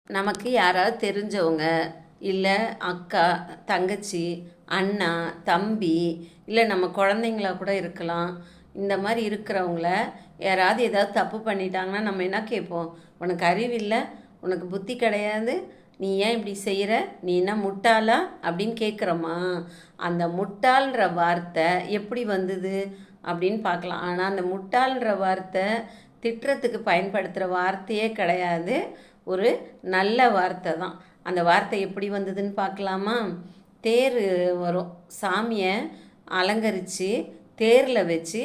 நமக்கு யாராவது தெரிஞ்சவங்க இல்லை அக்கா தங்கச்சி அண்ணா தம்பி இல்லை நம்ம குழந்தைங்களா கூட இருக்கலாம். இந்த மாதிரி இருக்கிறவங்கள யாராவது ஏதாவது தப்பு பண்ணிட்டாங்கன்னா நம்ம என்ன கேட்போம்? உனக்கு அறிவில்லை, உனக்கு புத்தி கிடையாது, நீ ஏன் இப்படி செய்கிற, நீ என்ன முட்டாளா அப்படின்னு கேட்குறோமா? அந்த முட்டாள்ன்ற வார்த்தை எப்படி வந்தது அப்படின்னு பார்க்கலாம். ஆனால் அந்த முட்டாள்ன்ற வார்த்தை திட்டுறதுக்கு பயன்படுத்துகிற வார்த்தையே கிடையாது, ஒரு நல்ல வார்த்தை தான். அந்த வார்த்தை எப்படி வந்ததுன்னு பார்க்கலாமா? தேர் வரும், சாமியை அலங்கரித்து தேரில் வச்சு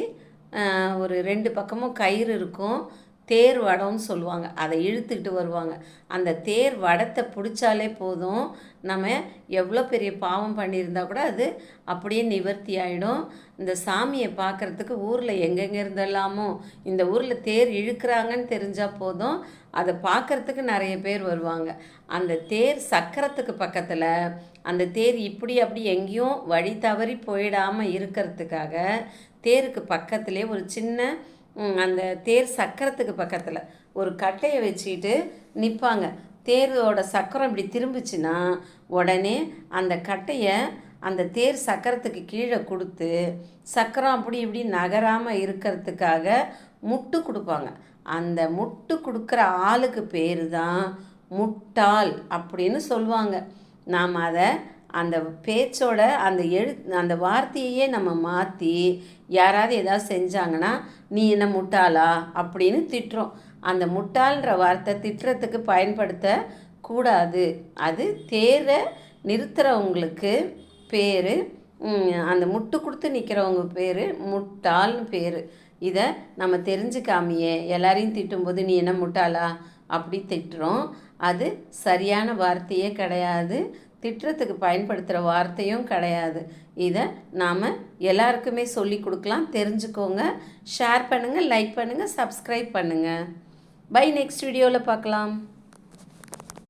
ஒரு 2 பக்கமும் கயிறு இருக்கும், தேர் வடம்னு சொல்லுவாங்க, அதை இழுத்துக்கிட்டு வருவாங்க. அந்த தேர் வடத்தை பிடிச்சாலே போதும், நம்ம எவ்வளோ பெரிய பாவம் பண்ணியிருந்தா கூட அது அப்படியே நிவர்த்தி ஆகிடும். இந்த சாமியை பார்க்குறதுக்கு ஊரில் எங்கெங்கே இருந்தெல்லாமோ இந்த ஊரில் தேர் இழுக்கிறாங்கன்னு தெரிஞ்சால் போதும், அதை பார்க்குறதுக்கு நிறைய பேர் வருவாங்க. அந்த தேர் சக்கரத்துக்கு பக்கத்தில் அந்த தேர் இப்படி அப்படி எங்கேயும் வழி தவறி போயிடாமல் இருக்கிறதுக்காக தேருக்கு பக்கத்துலேயே ஒரு சின்ன அந்த தேர் சக்கரத்துக்கு பக்கத்தில் ஒரு கட்டையை வச்சுக்கிட்டு நிற்பாங்க. தேரோட சக்கரம் இப்படி திரும்பிச்சுன்னா உடனே அந்த கட்டையை அந்த தேர் சக்கரத்துக்கு கீழே கொடுத்து சக்கரம் அப்படி இப்படி நகராமல் இருக்கிறதுக்காக முட்டு கொடுப்பாங்க. அந்த முட்டு கொடுக்குற ஆளுக்கு பேர் தான் முட்டாள் அப்படின்னு சொல்லுவாங்க. நாம் அதை அந்த பேச்சோட அந்த வார்த்தையே நம்ம மாற்றி யாராவது ஏதாவது செஞ்சாங்கன்னா நீ என்ன முட்டாளா அப்படின்னு திட்டுறோம். அந்த முட்டாள்ன்ற வார்த்தை திட்டுறதுக்கு பயன்படுத்தக்கூடாது. அது தேரை நிறுத்துகிறவங்களுக்கு பேர், அந்த முட்டு கொடுத்து நிற்கிறவங்க பேர் முட்டாள்னு பேர். இதை நம்ம தெரிஞ்சுக்காமையே எல்லாரையும் திட்டும்போது நீ என்ன முட்டாளா அப்படி திட்டுறோம். அது சரியான வார்த்தையே கிடையாது, திட்டுறதுக்கு பயன்படுத்துகிற வார்த்தையும் கிடையாது. இதை நாம் எல்லாருக்குமே சொல்லி கொடுக்கலாம், தெரிஞ்சுக்கோங்க. ஷேர் பண்ணுங்கள், லைக் பண்ணுங்கள், சப்ஸ்கிரைப் பண்ணுங்கள். பை, நெக்ஸ்ட் வீடியோவில் பார்க்கலாம்.